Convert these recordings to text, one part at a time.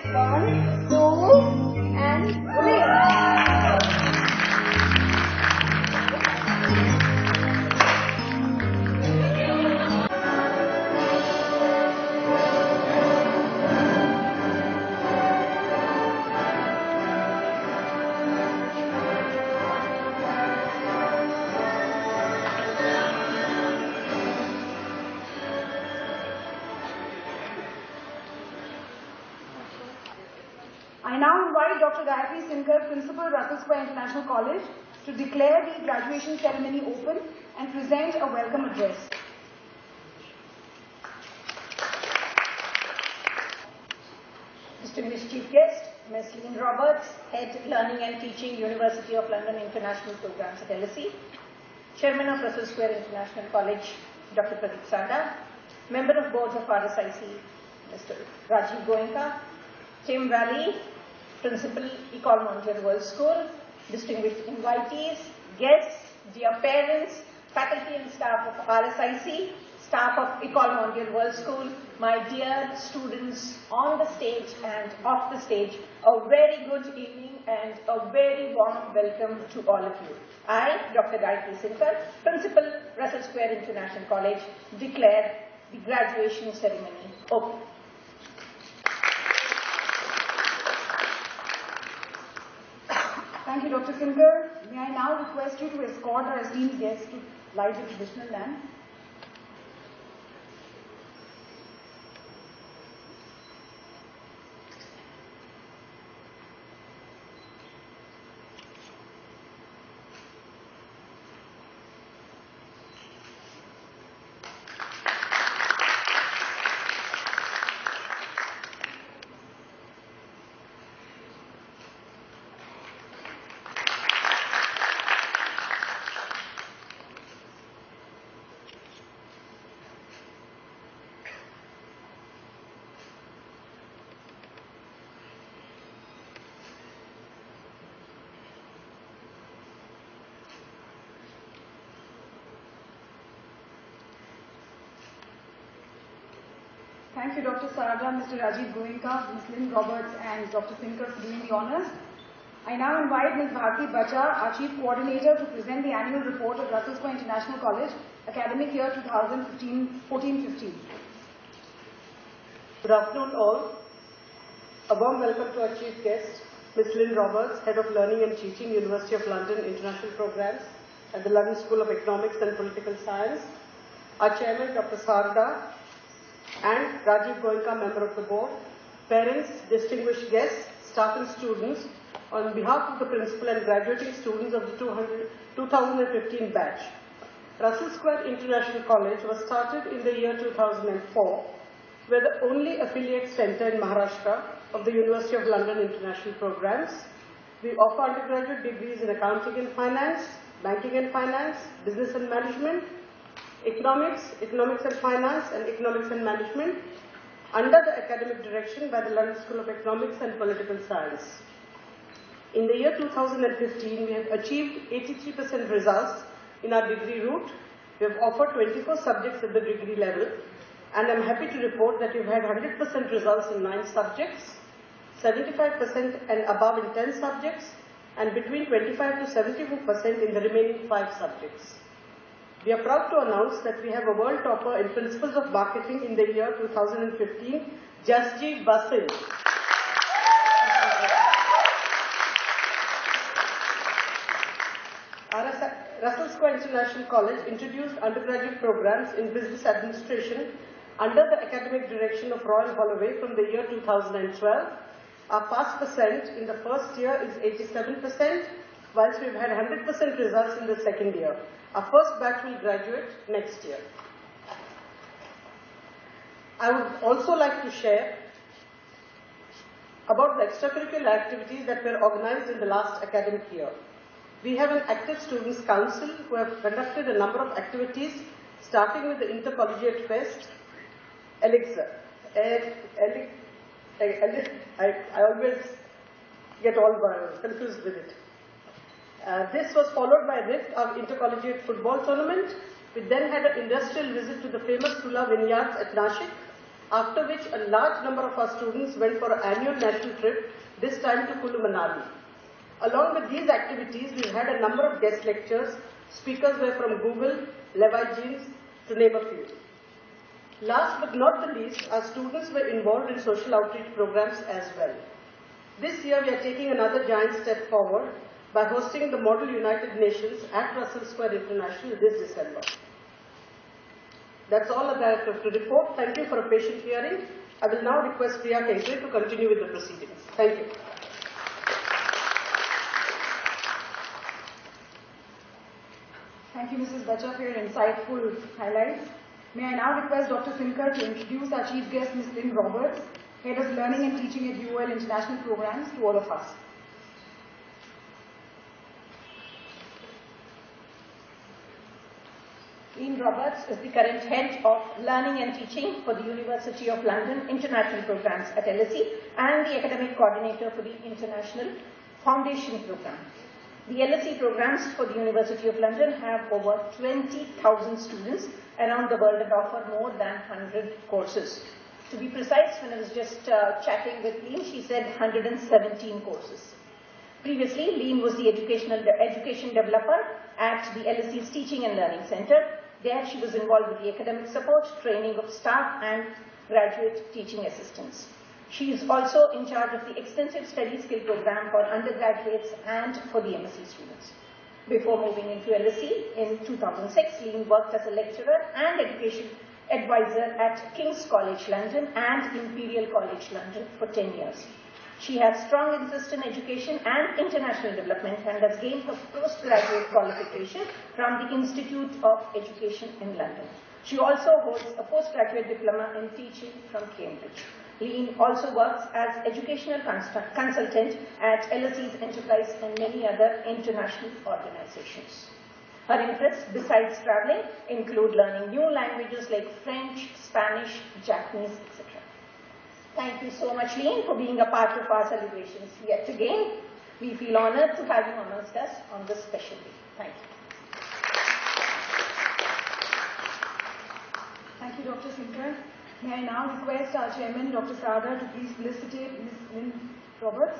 1, 2, and ring. I now invite Dr. Gayatri Sinkar, Principal, Russell Square International College, to declare the graduation ceremony open and present a welcome address. Distinguished Chief Guest, Ms. Lynn Roberts, Head Learning and Teaching, University of London International Programs at LSE, Chairman of Russell Square International College, Dr. Pradeep Sarda, Member of Boards of RSIC, Mr. Rajiv Goenka, Tim Valley, Principal, Ecole Mondiale World School, distinguished invitees, guests, dear parents, faculty and staff of RSIC, staff of Ecole Mondiale World School, my dear students on the stage and off the stage, a very good evening and a very warm welcome to all of you. I, Dr. Gayatri Sinkar, Principal, Russell Square International College, declare the graduation ceremony open. Thank you, Dr. Sinkar. May I now request you to escort our esteemed guests to light the traditional lamp. Thank you, Dr. Sarda, Mr. Rajiv Goenka, Ms. Lynn Roberts, and Dr. Sinkar for doing the honors. I now invite Ms. Bharti Bacha, our Chief Coordinator, to present the annual report of Russell Square International College, academic year 2014-15. Good afternoon all. A warm welcome to our Chief Guest, Ms. Lynn Roberts, Head of Learning and Teaching, University of London International Programs at the London School of Economics and Political Science, our Chairman, Dr. Sarda, and Rajiv Goenka, Member of the Board, parents, distinguished guests, staff and students, on behalf of the Principal and graduating students of the 2015 batch. Russell Square International College was started in the year 2004. We're the only affiliate centre in Maharashtra of the University of London International Programs. We offer undergraduate degrees in Accounting and Finance, Banking and Finance, Business and Management, Economics, Economics and Finance, and Economics and Management under the academic direction by the London School of Economics and Political Science. In the year 2015, we have achieved 83% results in our degree route. We have offered 24 subjects at the degree level, and I'm happy to report that we've had 100% results in 9 subjects, 75% and above in 10 subjects, and between 25 to 74% in the remaining 5 subjects. We are proud to announce that we have a world topper in Principles of Marketing in the year 2015, Jasjeet Basil. Russell Square International College introduced undergraduate programs in business administration under the academic direction of Royal Holloway from the year 2012. Our pass percent in the first year is 87%, whilst we've had 100% results in the second year. Our first batch will graduate next year. I would also like to share about the extracurricular activities that were organized in the last academic year. We have an active Students' Council who have conducted a number of activities, starting with the Intercollegiate Fest, Elixir. I always get all confused with it. This was followed by RIFT, our intercollegiate football tournament. We then had an industrial visit to the famous Sula vineyards at Nashik, after which a large number of our students went for an annual national trip, this time to Kulu Manali. Along with these activities, we had a number of guest lectures. Speakers were from Google, Levi Jeans, to name a few. Last but not the least, our students were involved in social outreach programs as well. This year, we are taking another giant step forward by hosting the Model United Nations at Russell Square International this December. That's all that I have to report. Thank you for a patient hearing. I will now request Priya Kenkre to continue with the proceedings. Thank you. Thank you, Mrs. Bacha, for your insightful highlights. May I now request Dr. Finkar to introduce our chief guest, Ms. Lynn Roberts, Head of Learning and Teaching at UOL International Programs, to all of us. Lynn Roberts is the current Head of Learning and Teaching for the University of London International Programs at LSE and the Academic Coordinator for the International Foundation Programme. The LSE programs for the University of London have over 20,000 students around the world and offer more than 100 courses. To be precise, when I was just chatting with Lynn, she said 117 courses. Previously, Lynn was the education developer at the LSE's Teaching and Learning Centre. There, she was involved with the academic support, training of staff and graduate teaching assistants. She is also in charge of the extensive study skill program for undergraduates and for the MSc students. Before moving into LSE in 2006, Lynn worked as a lecturer and education advisor at King's College London and Imperial College London for 10 years. She has strong interest in education and international development and has gained her postgraduate qualification from the Institute of Education in London. She also holds a postgraduate diploma in teaching from Cambridge. Lynn also works as educational consultant at LSE's Enterprise and many other international organizations. Her interests, besides traveling, include learning new languages like French, Spanish, Japanese, etc. Thank you so much, Lynn, for being a part of our celebrations yet again. We feel honored to have you amongst us on this special day. Thank you. Thank you, Dr. Finkar. May I now request our chairman, Dr. Sada, to please felicitate Ms. Lynn Roberts.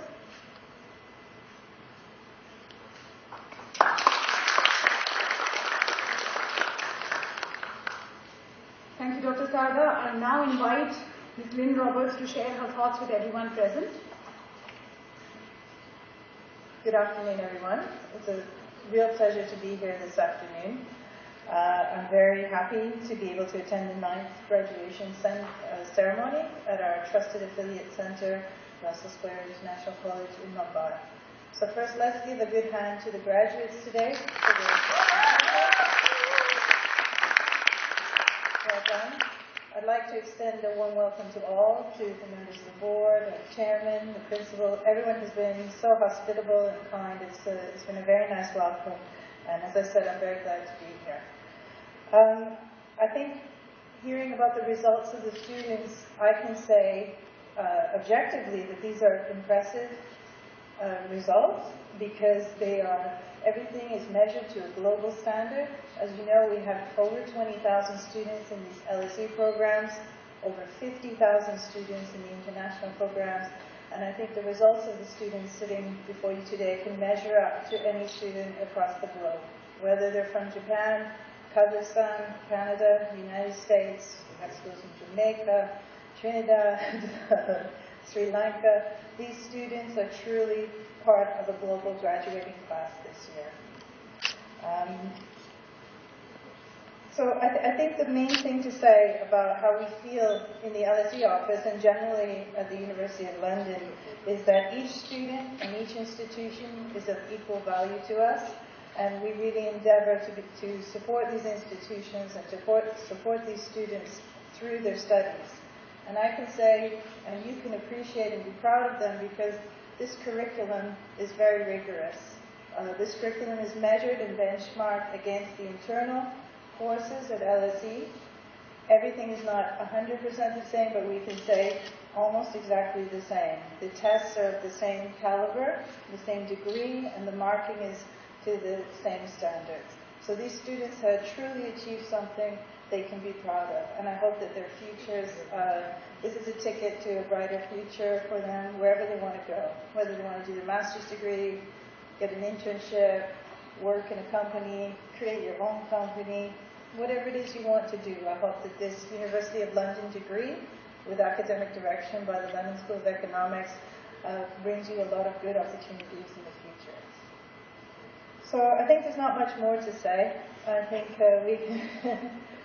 Thank you, Dr. Sada. I now invite Ms. Lynn Roberts to share her thoughts with everyone present. Good afternoon, everyone. It's a real pleasure to be here this afternoon. I'm very happy to be able to attend the 9th graduation ceremony at our trusted affiliate centre, Russell Square International College in Mumbai. So first, let's give a good hand to the graduates today. Well done. I'd like to extend a warm welcome to all, to the members of the board, the chairman, the principal. Everyone has been so hospitable and kind. It's been a very nice welcome. And as I said, I'm very glad to be here. I think hearing about the results of the students, I can say objectively that these are impressive results because everything is measured to a global standard. As you know, we have over 20,000 students in these LSE programs, over 50,000 students in the international programs, and I think the results of the students sitting before you today can measure up to any student across the globe, whether they're from Japan, Kazakhstan, Canada, the United States, we have schools in Jamaica, Trinidad, Sri Lanka. These students are truly part of a global graduating class this year. So I think the main thing to say about how we feel in the LSE office and generally at the University of London is that each student and each institution is of equal value to us, and we really endeavor to support these institutions and support these students through their studies. And I can say, and you can appreciate and be proud of them, because this curriculum is very rigorous. This curriculum is measured and benchmarked against the internal courses at LSE. Everything is not 100% the same, but we can say almost exactly the same. The tests are of the same caliber, the same degree, and the marking is to the same standards. So these students have truly achieved something they can be proud of. And I hope that their futures, this is a ticket to a brighter future for them wherever they want to go, whether they want to do a master's degree, get an internship, work in a company, create your own company, whatever it is you want to do. I hope that this University of London degree with academic direction by the London School of Economics brings you a lot of good opportunities in the future. So I think there's not much more to say. I think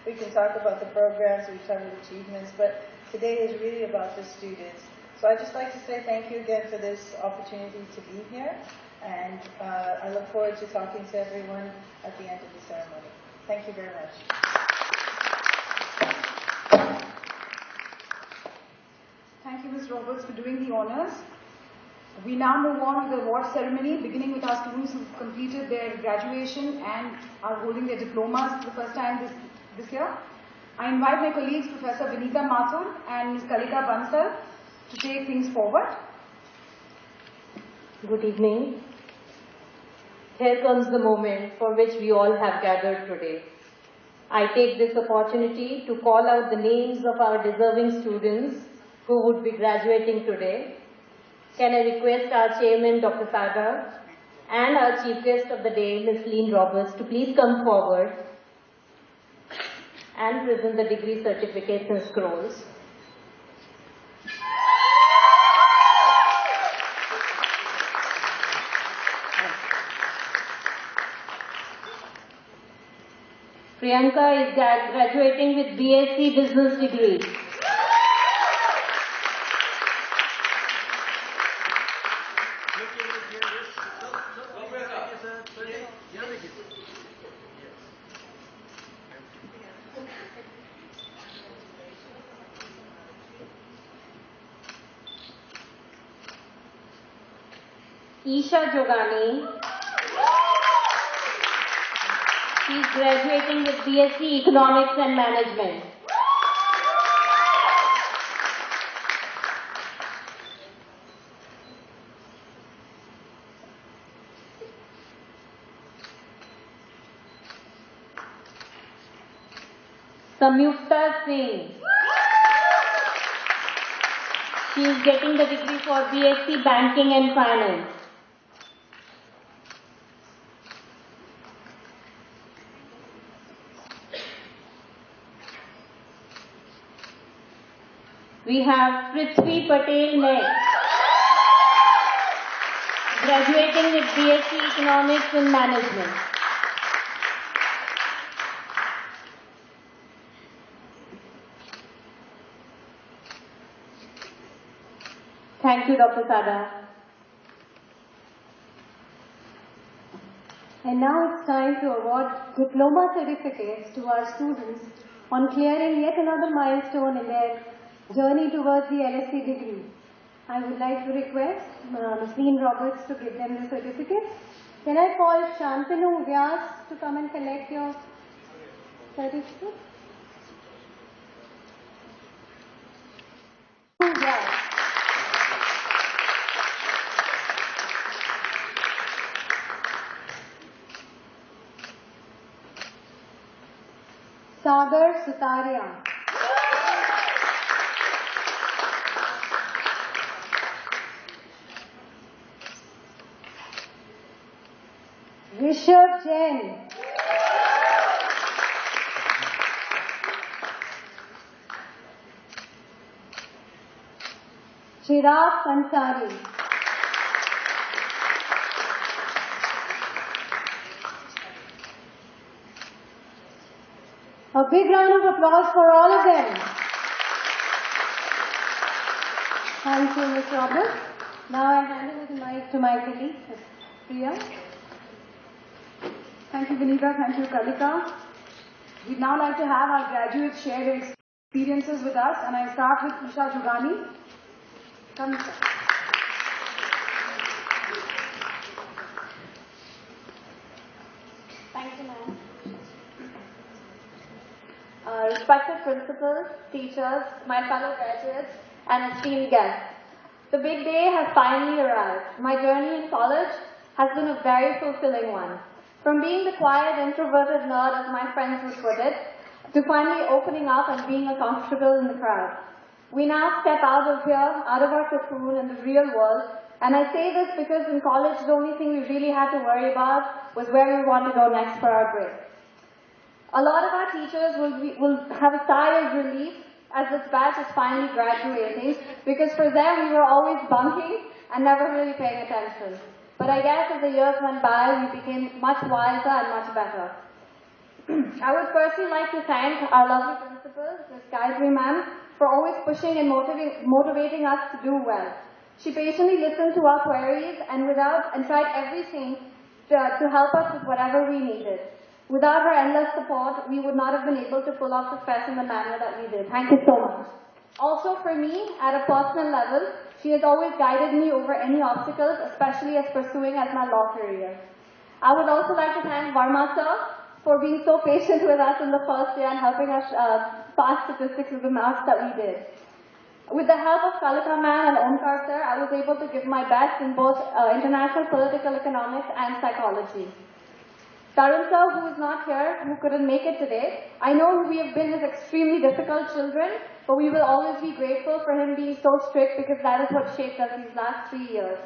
we can talk about the programs, we talk about achievements, but today is really about the students. So I'd just like to say thank you again for this opportunity to be here, and I look forward to talking to everyone at the end of the ceremony. Thank you very much. Thank you, Ms. Roberts, for doing the honors. We now move on with the award ceremony, beginning with our students who have completed their graduation and are holding their diplomas for the first time this year. I invite my colleagues, Professor Vinita Mathur and Ms. Kalika Bansal, to take things forward. Good evening. Here comes the moment for which we all have gathered today. I take this opportunity to call out the names of our deserving students who would be graduating today. Can I request our chairman, Dr. Sagar, and our chief guest of the day, Ms. Lynn Roberts, to please come forward and present the degree certificates and scrolls. Priyanka is graduating with BSc Business degree. Isha Jogani. She is graduating with BSc Economics and Management. Samyukta Singh. She is getting the degree for BSc Banking and Finance. We have Prithvi Patel next, graduating with BSc Economics and Management. Thank you, Dr. Sada. And now it's time to award diploma certificates to our students on clearing yet another milestone in their journey towards the LSc degree. I would like to request Ms. Lynn Roberts to give them the certificates. Can I call Shantanu Vyas to come and collect your certificate? Vyas. Sagar Sutaria. Rishabh Jain. Chirag Ansari. A big round of applause for all of them. Thank you, Ms. Roberts. Now I hand over the mic to my colleague, Ms. Priya. Thank you, Vinita. Thank you, Kalika. We'd now like to have our graduates share their experiences with us, and I start with Isha Jogani. Come, Isha. Thank you, ma'am. Respected principals, teachers, my fellow graduates, and esteemed guests. The big day has finally arrived. My journey in college has been a very fulfilling one. From being the quiet, introverted nerd, as my friends would put it, to finally opening up and being comfortable in the crowd. We now step out of here, out of our cocoon in the real world, and I say this because in college the only thing we really had to worry about was where we want to go next for our break. A lot of our teachers will have a sigh of relief as this batch is finally graduating, because for them we were always bunking and never really paying attention. But I guess as the years went by, we became much wiser and much better. I would firstly like to thank our lovely principal, Ms. Gayatri ma'am, for always pushing and motivating us to do well. She patiently listened to our queries and tried everything to help us with whatever we needed. Without her endless support, we would not have been able to pull off the fest in the manner that we did. Thank you so much. Also for me, at a personal level, she has always guided me over any obstacles, especially as pursuing as my law career. I would also like to thank Varma sir for being so patient with us in the first year and helping us pass statistics with the marks that we did. With the help of Kalika ma'am and Omkar sir, I was able to give my best in both international political economics and psychology. Tarun sir, who is not here, who couldn't make it today, I know we have been his extremely difficult children, but we will always be grateful for him being so strict because that is what shaped us these last 3 years.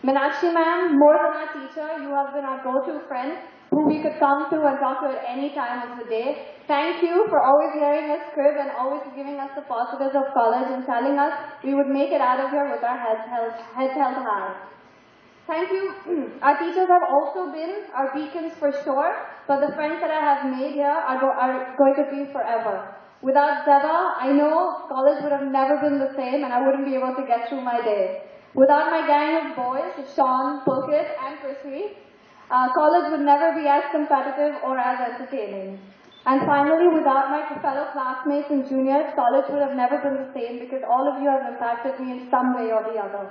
Meenakshi ma'am, more than our teacher, you have been our go-to friend who we could come to and talk to at any time of the day. Thank you for always hearing us crib and always giving us the positives of college and telling us we would make it out of here with our heads held high. Thank you. Our teachers have also been our beacons for sure, but the friends that I have made here are going to be forever. Without Zeba, I know college would have never been the same and I wouldn't be able to get through my day. Without my gang of boys, Sean, Pulkit and Prithvi, college would never be as competitive or as entertaining. And finally, without my fellow classmates and juniors, college would have never been the same because all of you have impacted me in some way or the other.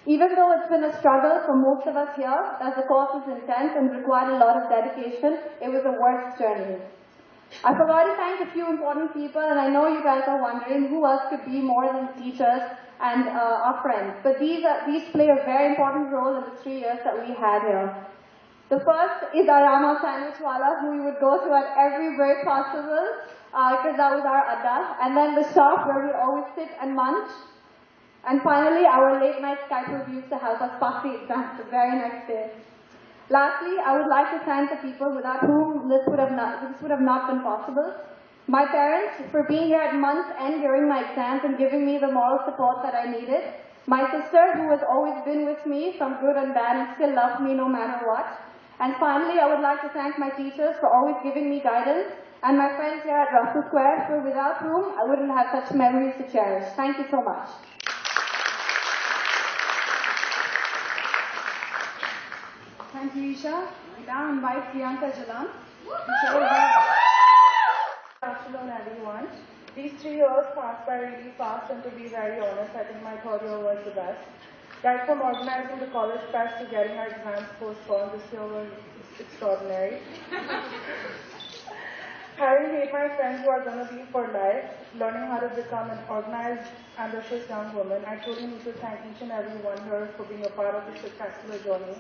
Even though it's been a struggle for most of us here, as the course is intense and required a lot of dedication, it was a worth journey. I forgot to thank a few important people, and I know you guys are wondering who else could be more than teachers and our friends. But these play a very important role in the 3 years that we had here. The first is our Rama Sandwichwala, who we would go to at every break possible, because that was our adda. And then the shop where we'd always sit and munch. And finally, our late night Skype reviews to help us pass the exam the very next day. Lastly, I would like to thank the people without whom this would have not been possible. My parents for being here at month's end during my exams and giving me the moral support that I needed. My sister, who has always been with me from good and bad and still loves me no matter what. And finally, I would like to thank my teachers for always giving me guidance and my friends here at Russell Square, for without whom I wouldn't have such memories to cherish. Thank you so much. Thank you, Isha. We now invite Priyanka Jalan to share her. Good afternoon, everyone. These 3 years passed by really fast, and to be very honest, I think my third year was the best. Right from organizing the college fest to getting our exams postponed, this year was extraordinary. Having made my friends who are going to be for life, learning how to become an organized, ambitious young woman, I truly need to thank each and every one here for being a part of this successful journey.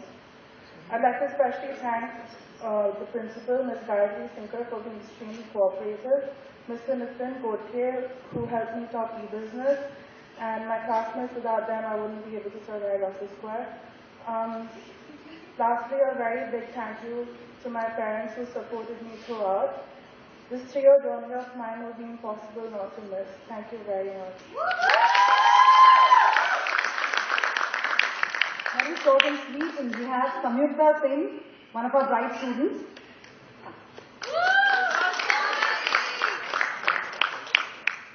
I'd like to especially thank the principal, Ms. Gayatri Sinkar, for being extremely cooperative, Mr. Nitin Godke, who helped me talk e-business, and my classmates. Without them, I wouldn't be able to survive Russell Square. Lastly, a very big thank you to my parents who supported me throughout. This 3-year journey of mine will be impossible not to miss. Thank you very much. Very short and sweet, and we have Samyukta Singh, one of our bright students.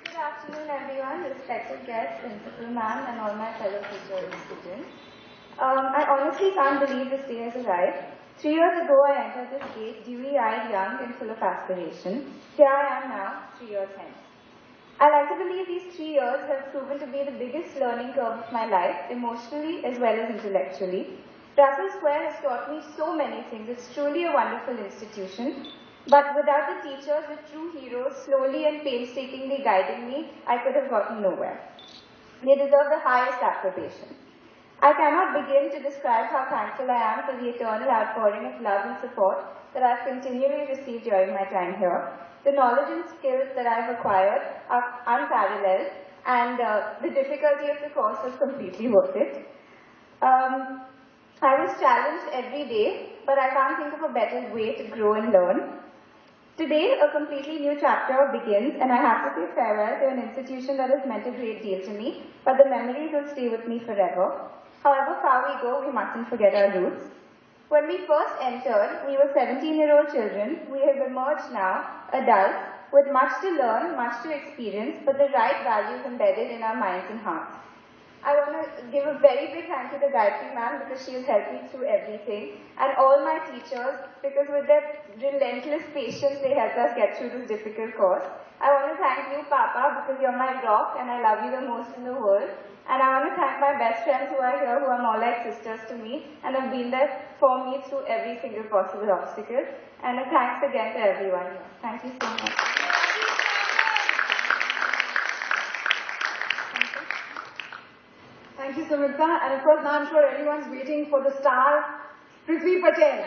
Good afternoon, everyone, respected guests, principal ma'am, and all my fellow teachers and students. I honestly can't believe this day has arrived. 3 years ago, I entered this gate, dewy-eyed, young, and full of aspiration. Here I am now, 3 years hence. I like to believe these 3 years have proven to be the biggest learning curve of my life, emotionally as well as intellectually. Russell Square has taught me so many things. It's truly a wonderful institution. But without the teachers, the true heroes, slowly and painstakingly guiding me, I could have gotten nowhere. They deserve the highest approbation. I cannot begin to describe how thankful I am for the eternal outpouring of love and support that I've continually received during my time here. The knowledge and skills that I've acquired are unparalleled, and the difficulty of the course was completely worth it. I was challenged every day, but I can't think of a better way to grow and learn. Today, a completely new chapter begins, and I have to say farewell to an institution that has meant a great deal to me, but the memories will stay with me forever. However far we go, we mustn't forget our roots. When we first entered, we were 17-year-old children. We have emerged now, adults, with much to learn, much to experience, but the right values embedded in our minds and hearts. I want to give a very big thank you to Gayatri ma'am because she has helped me through everything, and all my teachers because with their relentless patience they helped us get through this difficult course. I want to thank you, Papa, because you're my rock and I love you the most in the world. And I want to thank my best friends who are here, who are more like sisters to me and have been there for me through every single possible obstacle. And a thanks again to everyone here. Thank you so much. Thank you, Samrita. And of course, now I'm sure everyone's waiting for the star, Prithvi Patel.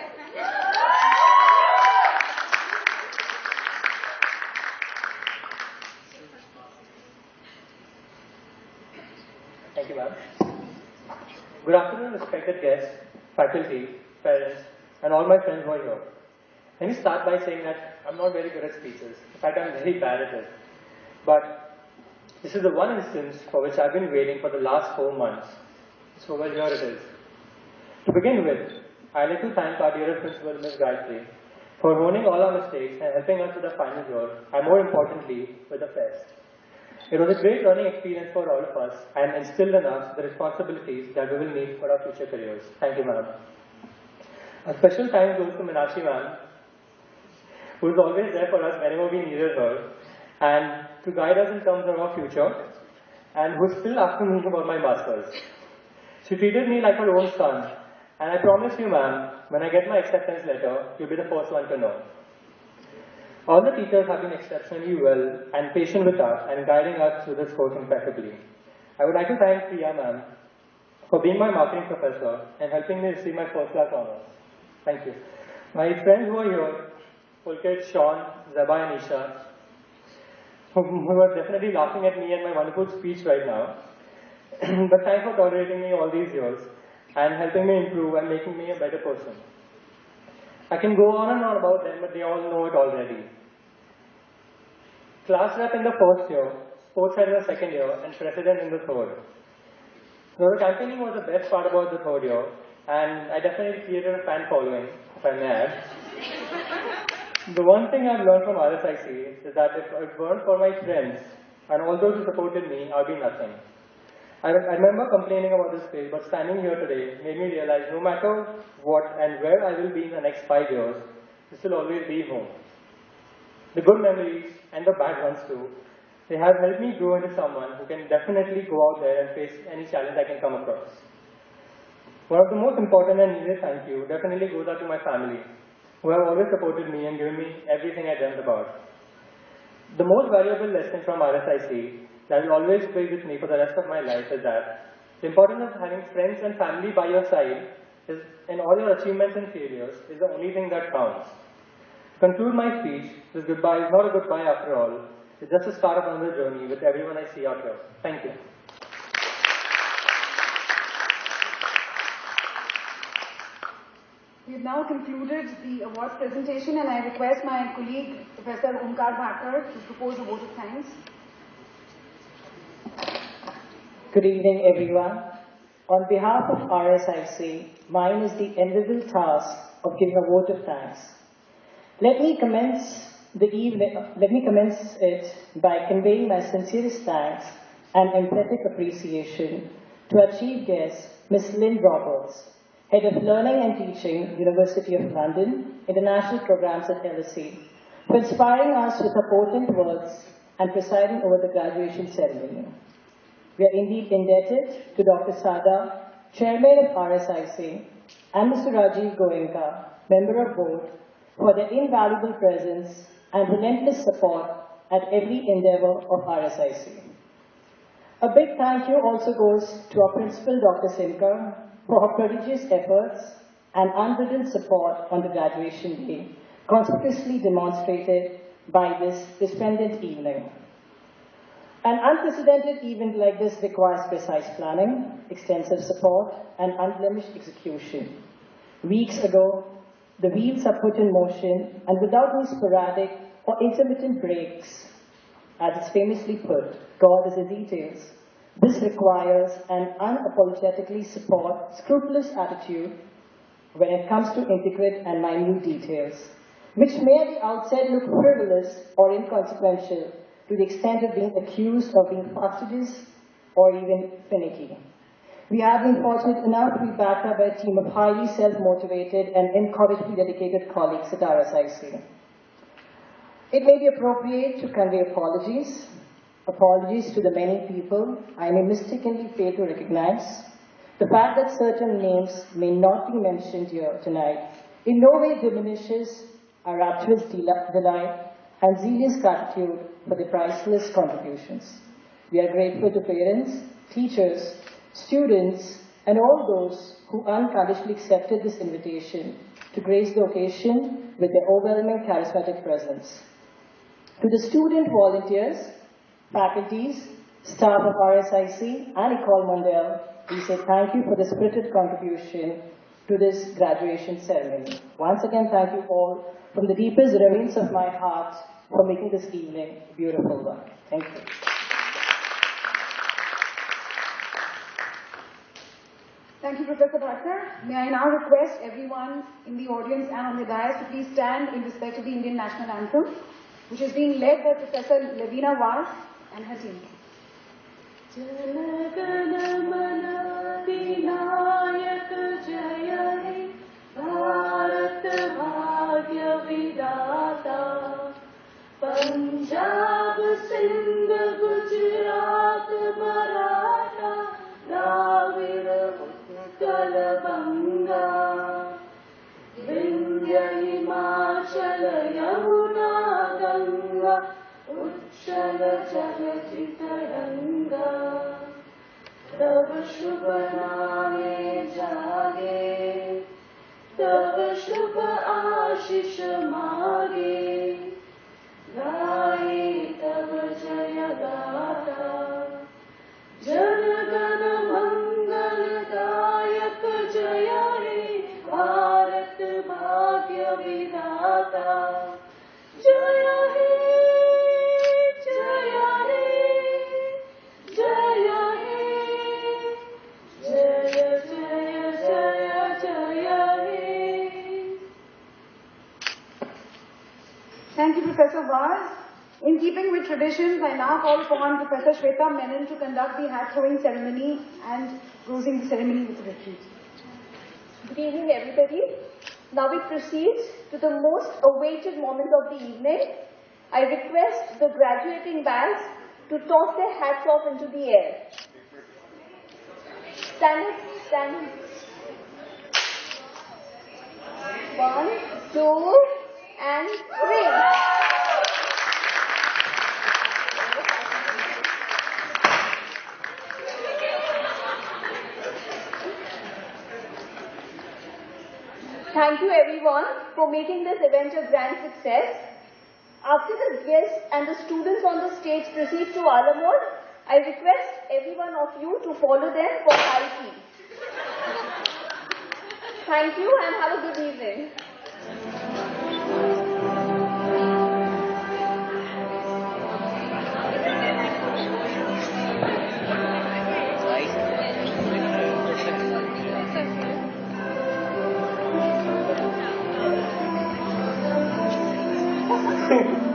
Thank you, ma'am. Good afternoon, respected guests, faculty, parents, and all my friends who are here. Let me start by saying that I'm not very good at speeches. In fact, I'm very bad at it. But this is the one instance for which I've been waiting for the last 4 months. So well, here it is. To begin with, I'd like to thank our dear principal, Ms. Gayatri, for honing all our mistakes and helping us with the final year, and more importantly, with the fest. It was a great learning experience for all of us and instilled in us the responsibilities that we will need for our future careers. Thank you, ma'am. A special thanks goes to Meenakshi ma'am, who is always there for us whenever we needed her, and to guide us in terms of our future, and who's still asking me about my masters. She treated me like her own son, and I promise you, ma'am, when I get my acceptance letter, you'll be the first one to know. All the teachers have been exceptionally well and patient with us and guiding us through this course impeccably. I would like to thank Priya ma'am for being my marketing professor and helping me receive my first class honors. Thank you. My friends who are here, Pulkit, Sean, Zeba and Isha, who are definitely laughing at me and my wonderful speech right now. But thanks for tolerating me all these years and helping me improve and making me a better person. I can go on and on about them, but they all know it already. Class rep in the first year, sports head in the second year, and president in the third. So the campaigning was the best part about the third year, and I definitely created a fan following, if I may add. The one thing I've learned from RSIC is that if it weren't for my friends and all those who supported me, I'd be nothing. I remember complaining about this place, but standing here today made me realize no matter what and where I will be in the next 5 years, this will always be home. The good memories and the bad ones too, they have helped me grow into someone who can definitely go out there and face any challenge I can come across. One of the most important and needed thank you definitely goes out to my family, who have always supported me and given me everything I dreamt about. The most valuable lesson from RSIC that will always stay with me for the rest of my life is that the importance of having friends and family by your side is, in all your achievements and failures, is the only thing that counts. To conclude my speech, this goodbye is not a goodbye after all. It's just the start of another journey with everyone I see out here. Thank you. We have now concluded the awards presentation, and I request my colleague, Professor Omkar Bhatkar, to propose a vote of thanks. Good evening, everyone. On behalf of RSIC, mine is the enviable task of giving a vote of thanks. Let me commence it by conveying my sincerest thanks and emphatic appreciation to our chief guest, Ms. Lynn Roberts, Head of Learning and Teaching, University of London, International Programs at LSE, for inspiring us with her potent words and presiding over the graduation ceremony. We are indeed indebted to Dr. Sada, Chairman of RSIC, and Mr. Rajiv Goenka, Member of Board, for their invaluable presence and relentless support at every endeavor of RSIC. A big thank you also goes to our Principal, Dr. Simkar, for her prodigious efforts and unbridled support on the graduation day, conspicuously demonstrated by this resplendent evening. An unprecedented event like this requires precise planning, extensive support, and unblemished execution. Weeks ago, the wheels are put in motion, and without any sporadic or intermittent breaks, as it's famously put, God is in details. This requires an unapologetically scrupulous attitude when it comes to intricate and minute details, which may at the outset look frivolous or inconsequential to the extent of being accused of being fastidious or even finicky. We have been fortunate enough to be backed up by a team of highly self-motivated and incorrigibly dedicated colleagues at RSIC. It may be appropriate to convey apologies to the many people I may mistakenly fail to recognize. The fact that certain names may not be mentioned here tonight in no way diminishes our rapturous delight and zealous gratitude for the priceless contributions. We are grateful to parents, teachers, students, and all those who unconditionally accepted this invitation to grace the occasion with their overwhelming charismatic presence. To the student volunteers, faculties, staff of RSIC and Ecole Mondale, we say thank you for the spirited contribution to this graduation ceremony. Once again, thank you all from the deepest ravines of my heart for making this evening a beautiful one. Thank you. Thank you, Professor Bhatkar. May I now request everyone in the audience and on the dais to please stand in respect of the Indian National Anthem, which is being led by Professor Lavina Vaz and her team. Jana Gana Mana Vinayak Jaya He Bharat Bhagya Vidata Punjab Sindh Gujarat Maratha Dravida Utkal Banga Vindhya Himachal Yamuna Ganga Uchala Jagati Taranga Tab Shubha Naame Jage Tab Shubha Ashish Mage Gaye Tab Jaya Gata Jana Gana Mangal Dayak Jaya He Bharat Bhagya Vidata Jaya He Thank you, Professor Vaz. In keeping with traditions, I now call upon Professor Shweta Menon to conduct the hat-throwing ceremony and closing the ceremony with a retreat. Good evening, everybody. Now we proceed to the most awaited moment of the evening. I request the graduating bands to toss their hats off into the air. Stand up, stand up. 1, 2, and 3. Thank you everyone for making this event a grand success. After the guests and the students on the stage proceed to Ala Mode, I request every one of you to follow them for high tea. Thank you and have a good evening. Thank you.